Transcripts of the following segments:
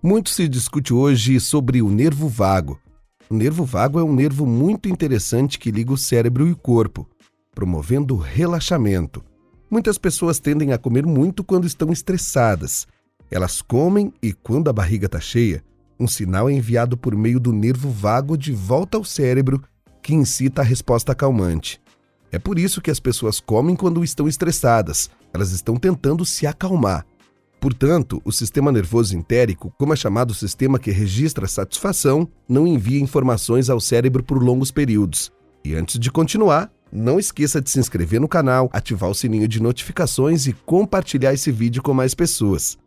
Muito se discute hoje sobre o nervo vago. O nervo vago é um nervo muito interessante que liga o cérebro e o corpo, promovendo o relaxamento. Muitas pessoas tendem a comer muito quando estão estressadas. Elas comem e, quando a barriga está cheia, um sinal é enviado por meio do nervo vago de volta ao cérebro, que incita a resposta calmante. É por isso que as pessoas comem quando estão estressadas. Elas estão tentando se acalmar. Portanto, o sistema nervoso entérico, como é chamado o sistema que registra a satisfação, não envia informações ao cérebro por longos períodos. E antes de continuar, não esqueça de se inscrever no canal, ativar o sininho de notificações e compartilhar esse vídeo com mais pessoas.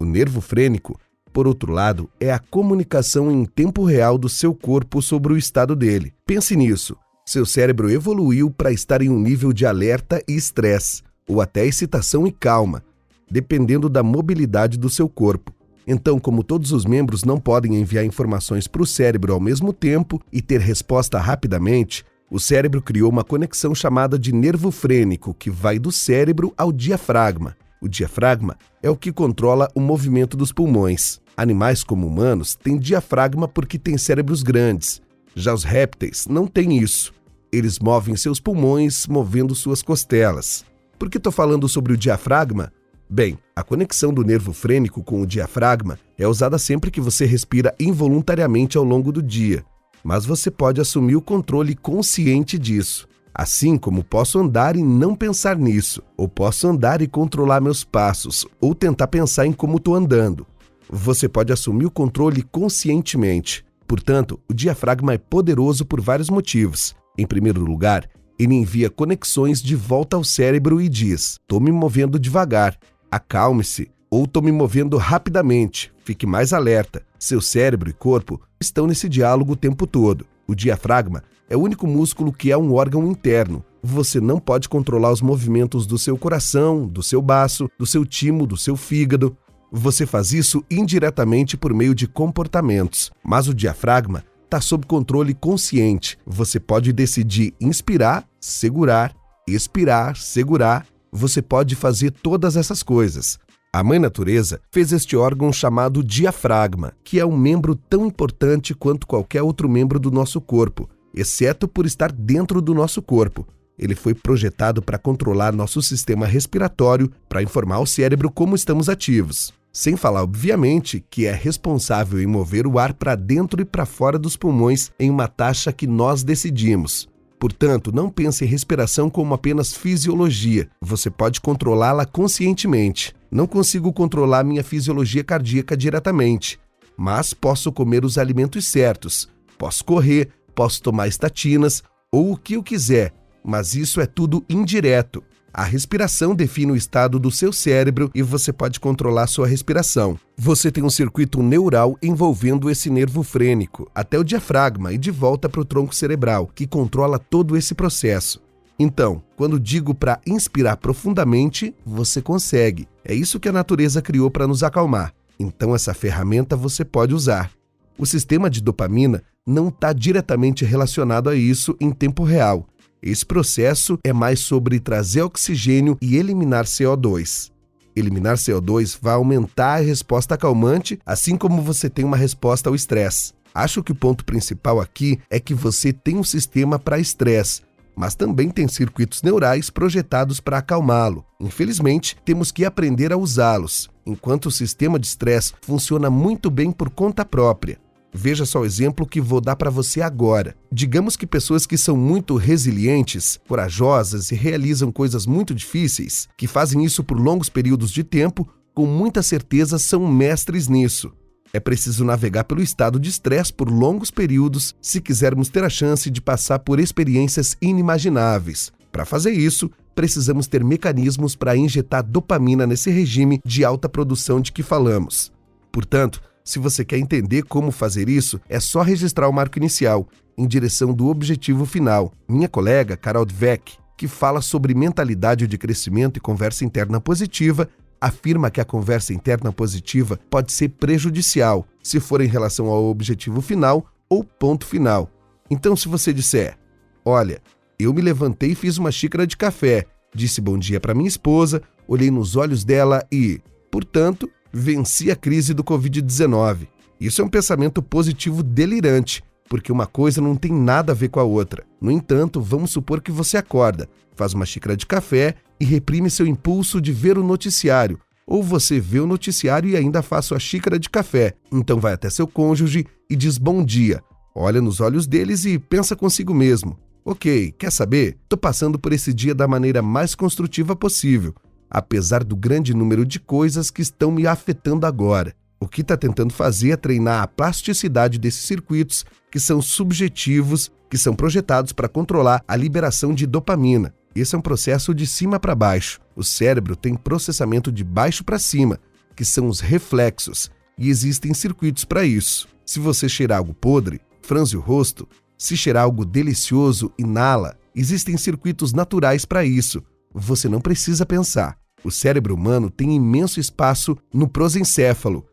O nervo frênico, por outro lado, é a comunicação em tempo real do seu corpo sobre o estado dele. Pense nisso. Seu cérebro evoluiu para estar em um nível de alerta e estresse, ou até excitação e calma, dependendo da mobilidade do seu corpo. Então, como todos os membros não podem enviar informações para o cérebro ao mesmo tempo e ter resposta rapidamente, o cérebro criou uma conexão chamada de nervo frênico, que vai do cérebro ao diafragma. O diafragma é o que controla o movimento dos pulmões. Animais como humanos têm diafragma porque têm cérebros grandes. Já os répteis não têm isso. Eles movem seus pulmões movendo suas costelas. Por que estou falando sobre o diafragma? Bem, a conexão do nervo frênico com o diafragma é usada sempre que você respira involuntariamente ao longo do dia, mas você pode assumir o controle consciente disso. Assim como posso andar e não pensar nisso, ou posso andar e controlar meus passos, ou tentar pensar em como estou andando. Você pode assumir o controle conscientemente. Portanto, o diafragma é poderoso por vários motivos. Em primeiro lugar, ele envia conexões de volta ao cérebro e diz: "Estou me movendo devagar, acalme-se", ou "estou me movendo rapidamente, fique mais alerta". Seu cérebro e corpo estão nesse diálogo o tempo todo. O diafragma é o único músculo que é um órgão interno. Você não pode controlar os movimentos do seu coração, do seu baço, do seu timo, do seu fígado. Você faz isso indiretamente por meio de comportamentos. Mas o diafragma está sob controle consciente. Você pode decidir inspirar, segurar, expirar, segurar. Você pode fazer todas essas coisas. A Mãe Natureza fez este órgão chamado diafragma, que é um membro tão importante quanto qualquer outro membro do nosso corpo, exceto por estar dentro do nosso corpo. Ele foi projetado para controlar nosso sistema respiratório, para informar ao cérebro como estamos ativos. Sem falar, obviamente, que é responsável em mover o ar para dentro e para fora dos pulmões em uma taxa que nós decidimos. Portanto, não pense em respiração como apenas fisiologia. Você pode controlá-la conscientemente. Não consigo controlar minha fisiologia cardíaca diretamente, mas posso comer os alimentos certos. Posso correr, posso tomar estatinas ou o que eu quiser, mas isso é tudo indireto. A respiração define o estado do seu cérebro e você pode controlar sua respiração. Você tem um circuito neural envolvendo esse nervo frênico até o diafragma e de volta para o tronco cerebral, que controla todo esse processo. Então, quando digo para inspirar profundamente, você consegue. É isso que a natureza criou para nos acalmar. Então, essa ferramenta você pode usar. O sistema de dopamina não está diretamente relacionado a isso em tempo real. Esse processo é mais sobre trazer oxigênio e eliminar CO2. Eliminar CO2 vai aumentar a resposta calmante, assim como você tem uma resposta ao estresse. Acho que o ponto principal aqui é que você tem um sistema para estresse, mas também tem circuitos neurais projetados para acalmá-lo. Infelizmente, temos que aprender a usá-los, enquanto o sistema de estresse funciona muito bem por conta própria. Veja só o exemplo que vou dar para você agora. Digamos que pessoas que são muito resilientes, corajosas e realizam coisas muito difíceis, que fazem isso por longos períodos de tempo, com muita certeza são mestres nisso. É preciso navegar pelo estado de estresse por longos períodos se quisermos ter a chance de passar por experiências inimagináveis. Para fazer isso, precisamos ter mecanismos para injetar dopamina nesse regime de alta produção de que falamos. Portanto, se você quer entender como fazer isso, é só registrar o marco inicial, em direção do objetivo final. Minha colega, Carol Dweck, que fala sobre mentalidade de crescimento e conversa interna positiva, afirma que a conversa interna positiva pode ser prejudicial, se for em relação ao objetivo final ou ponto final. Então, se você disser: "Olha, eu me levantei e fiz uma xícara de café, disse bom dia para minha esposa, olhei nos olhos dela e, portanto, venci a crise do Covid-19. Isso é um pensamento positivo delirante, porque uma coisa não tem nada a ver com a outra. No entanto, vamos supor que você acorda, faz uma xícara de café e reprime seu impulso de ver o noticiário. Ou você vê o noticiário e ainda faz sua xícara de café. Então vai até seu cônjuge e diz bom dia. Olha nos olhos deles e pensa consigo mesmo. Ok, quer saber? Tô passando por esse dia da maneira mais construtiva possível, apesar do grande número de coisas que estão me afetando agora. O que está tentando fazer é treinar a plasticidade desses circuitos que são subjetivos, que são projetados para controlar a liberação de dopamina. Esse é um processo de cima para baixo. O cérebro tem processamento de baixo para cima, que são os reflexos, e existem circuitos para isso. Se você cheirar algo podre, franze o rosto. Se cheirar algo delicioso, inala. Existem circuitos naturais para isso. Você não precisa pensar. O cérebro humano tem imenso espaço no prosencéfalo,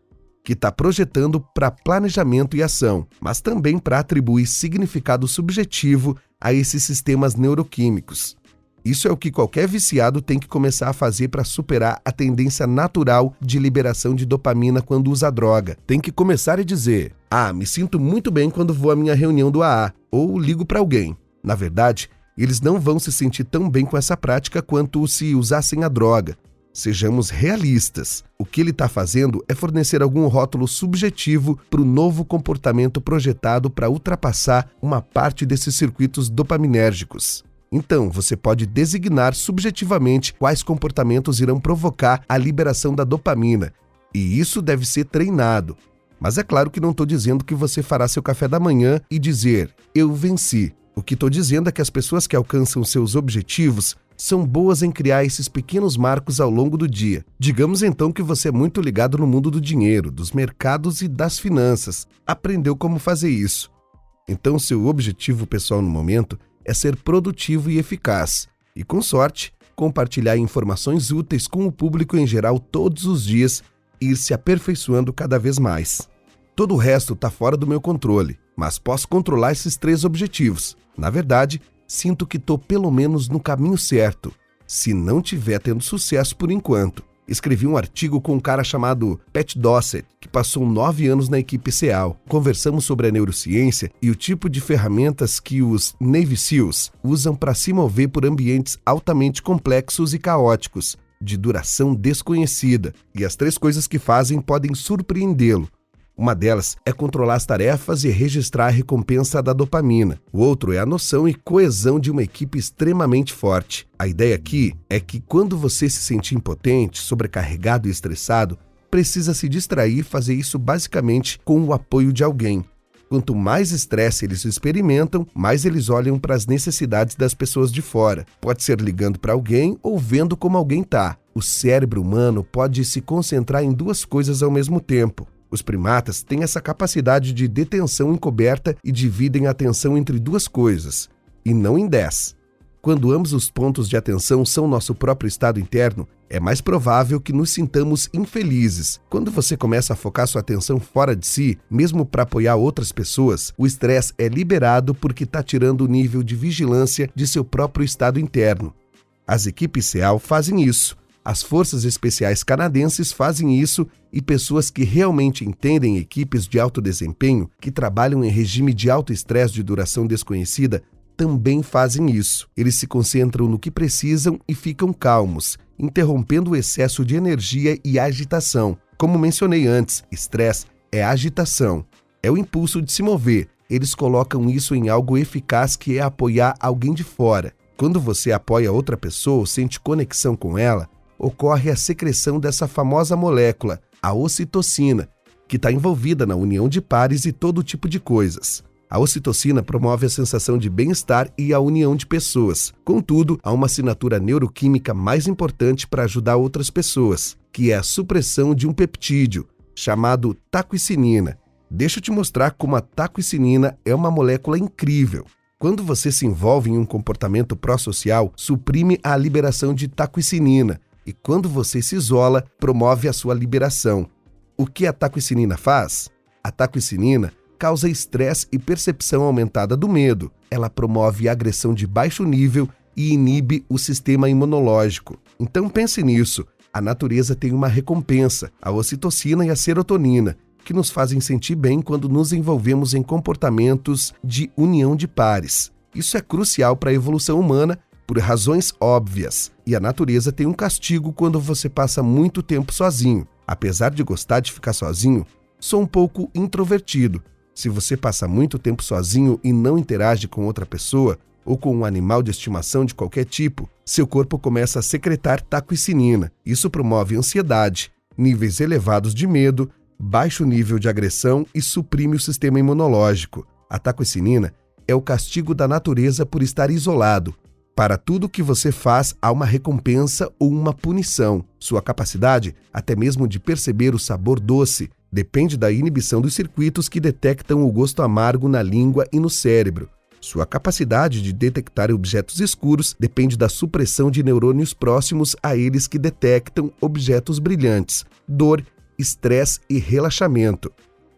que está projetando para planejamento e ação, mas também para atribuir significado subjetivo a esses sistemas neuroquímicos. Isso é o que qualquer viciado tem que começar a fazer para superar a tendência natural de liberação de dopamina quando usa droga. Tem que começar a dizer: me sinto muito bem quando vou à minha reunião do AA, ou ligo para alguém. Na verdade, eles não vão se sentir tão bem com essa prática quanto se usassem a droga. Sejamos realistas. O que ele está fazendo é fornecer algum rótulo subjetivo para o novo comportamento projetado para ultrapassar uma parte desses circuitos dopaminérgicos. Então, você pode designar subjetivamente quais comportamentos irão provocar a liberação da dopamina, e isso deve ser treinado. Mas é claro que não estou dizendo que você fará seu café da manhã e dizer, eu venci. O que estou dizendo é que as pessoas que alcançam seus objetivos são boas em criar esses pequenos marcos ao longo do dia. Digamos então que você é muito ligado no mundo do dinheiro, dos mercados e das finanças. Aprendeu como fazer isso. Então, seu objetivo pessoal no momento é ser produtivo e eficaz. E, com sorte, compartilhar informações úteis com o público em geral todos os dias e ir se aperfeiçoando cada vez mais. Todo o resto está fora do meu controle, mas posso controlar esses 3 objetivos. Na verdade, sinto que estou pelo menos no caminho certo, se não estiver tendo sucesso por enquanto. Escrevi um artigo com um cara chamado Pat Dossett, que passou 9 anos na equipe SEAL. Conversamos sobre a neurociência e o tipo de ferramentas que os Navy SEALs usam para se mover por ambientes altamente complexos e caóticos, de duração desconhecida. E as 3 coisas que fazem podem surpreendê-lo. Uma delas é controlar as tarefas e registrar a recompensa da dopamina. O outro é a noção e coesão de uma equipe extremamente forte. A ideia aqui é que quando você se sentir impotente, sobrecarregado e estressado, precisa se distrair e fazer isso basicamente com o apoio de alguém. Quanto mais estresse eles experimentam, mais eles olham para as necessidades das pessoas de fora. Pode ser ligando para alguém ou vendo como alguém está. O cérebro humano pode se concentrar em 2 coisas ao mesmo tempo. Os primatas têm essa capacidade de detenção encoberta e dividem a atenção entre 2 coisas, e não em 10. Quando ambos os pontos de atenção são nosso próprio estado interno, é mais provável que nos sintamos infelizes. Quando você começa a focar sua atenção fora de si, mesmo para apoiar outras pessoas, o estresse é liberado porque está tirando o nível de vigilância de seu próprio estado interno. As equipes SEAL fazem isso. As forças especiais canadenses fazem isso e pessoas que realmente entendem equipes de alto desempenho, que trabalham em regime de alto estresse de duração desconhecida, também fazem isso. Eles se concentram no que precisam e ficam calmos, interrompendo o excesso de energia e agitação. Como mencionei antes, estresse é agitação, é o impulso de se mover. Eles colocam isso em algo eficaz que é apoiar alguém de fora. Quando você apoia outra pessoa ou sente conexão com ela, ocorre a secreção dessa famosa molécula, a ocitocina, que está envolvida na união de pares e todo tipo de coisas. A ocitocina promove a sensação de bem-estar e a união de pessoas. Contudo, há uma assinatura neuroquímica mais importante para ajudar outras pessoas, que é a supressão de um peptídeo, chamado taquicinina. Deixa eu te mostrar como a taquicinina é uma molécula incrível. Quando você se envolve em um comportamento pró-social, suprime a liberação de taquicinina, e quando você se isola, promove a sua liberação. O que a taquicinina faz? A taquicinina causa estresse e percepção aumentada do medo. Ela promove agressão de baixo nível e inibe o sistema imunológico. Então pense nisso. A natureza tem uma recompensa, a ocitocina e a serotonina, que nos fazem sentir bem quando nos envolvemos em comportamentos de união de pares. Isso é crucial para a evolução humana por razões óbvias. E a natureza tem um castigo quando você passa muito tempo sozinho. Apesar de gostar de ficar sozinho, sou um pouco introvertido. Se você passa muito tempo sozinho e não interage com outra pessoa, ou com um animal de estimação de qualquer tipo, seu corpo começa a secretar taquicinina. Isso promove ansiedade, níveis elevados de medo, baixo nível de agressão e suprime o sistema imunológico. A taquicinina é o castigo da natureza por estar isolado. Para tudo que você faz, há uma recompensa ou uma punição. Sua capacidade, até mesmo de perceber o sabor doce, depende da inibição dos circuitos que detectam o gosto amargo na língua e no cérebro. Sua capacidade de detectar objetos escuros depende da supressão de neurônios próximos a eles que detectam objetos brilhantes, dor, estresse e relaxamento.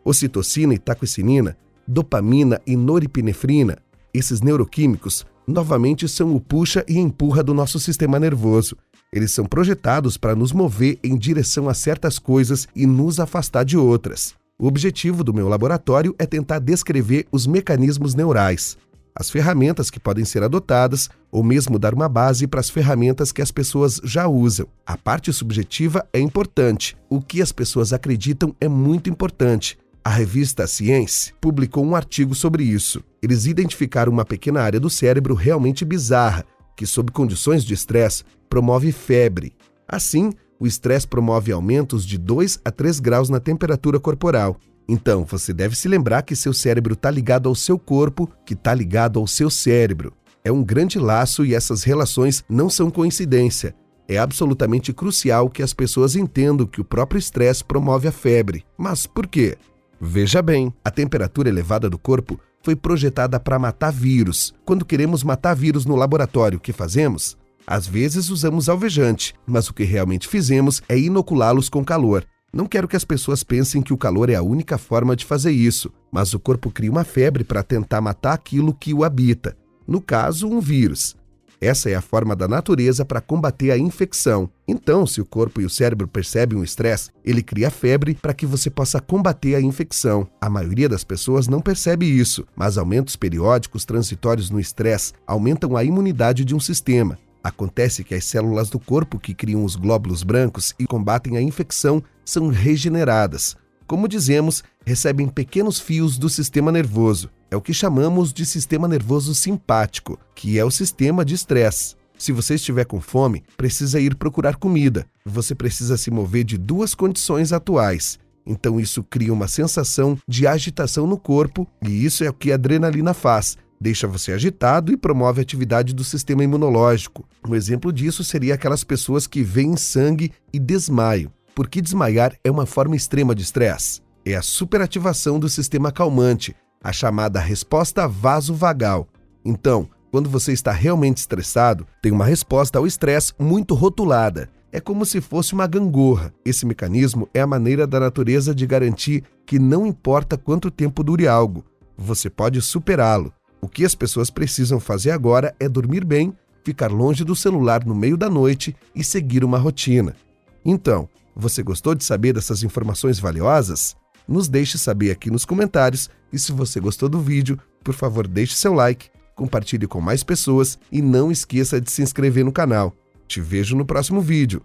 Ocitocina e taquicinina, dopamina e noripinefrina, esses neuroquímicos, novamente são o puxa e empurra do nosso sistema nervoso. Eles são projetados para nos mover em direção a certas coisas e nos afastar de outras. O objetivo do meu laboratório é tentar descrever os mecanismos neurais, as ferramentas que podem ser adotadas, ou mesmo dar uma base para as ferramentas que as pessoas já usam. A parte subjetiva é importante. O que as pessoas acreditam é muito importante. A revista Science publicou um artigo sobre isso. Eles identificaram uma pequena área do cérebro realmente bizarra, que, sob condições de estresse, promove febre. Assim, o estresse promove aumentos de 2 a 3 graus na temperatura corporal. Então, você deve se lembrar que seu cérebro está ligado ao seu corpo, que está ligado ao seu cérebro. É um grande laço e essas relações não são coincidência. É absolutamente crucial que as pessoas entendam que o próprio estresse promove a febre. Mas por quê? Veja bem, a temperatura elevada do corpo foi projetada para matar vírus. Quando queremos matar vírus no laboratório, o que fazemos? Às vezes usamos alvejante, mas o que realmente fizemos é inoculá-los com calor. Não quero que as pessoas pensem que o calor é a única forma de fazer isso, mas o corpo cria uma febre para tentar matar aquilo que o habita, no caso, um vírus. Essa é a forma da natureza para combater a infecção. Então, se o corpo e o cérebro percebem o estresse, ele cria febre para que você possa combater a infecção. A maioria das pessoas não percebe isso, mas aumentos periódicos transitórios no estresse aumentam a imunidade de um sistema. Acontece que as células do corpo que criam os glóbulos brancos e combatem a infecção são regeneradas. Como dizemos, recebem pequenos fios do sistema nervoso. É o que chamamos de sistema nervoso simpático, que é o sistema de estresse. Se você estiver com fome, precisa ir procurar comida. Você precisa se mover de 2 condições atuais. Então isso cria uma sensação de agitação no corpo, e isso é o que a adrenalina faz. Deixa você agitado e promove a atividade do sistema imunológico. Um exemplo disso seria aquelas pessoas que veem sangue e desmaiam, porque desmaiar é uma forma extrema de estresse. É a superativação do sistema calmante, a chamada resposta vasovagal. Então, quando você está realmente estressado, tem uma resposta ao estresse muito rotulada. É como se fosse uma gangorra. Esse mecanismo é a maneira da natureza de garantir que não importa quanto tempo dure algo, você pode superá-lo. O que as pessoas precisam fazer agora é dormir bem, ficar longe do celular no meio da noite e seguir uma rotina. Então, você gostou de saber dessas informações valiosas? Nos deixe saber aqui nos comentários e se você gostou do vídeo, por favor deixe seu like, compartilhe com mais pessoas e não esqueça de se inscrever no canal. Te vejo no próximo vídeo.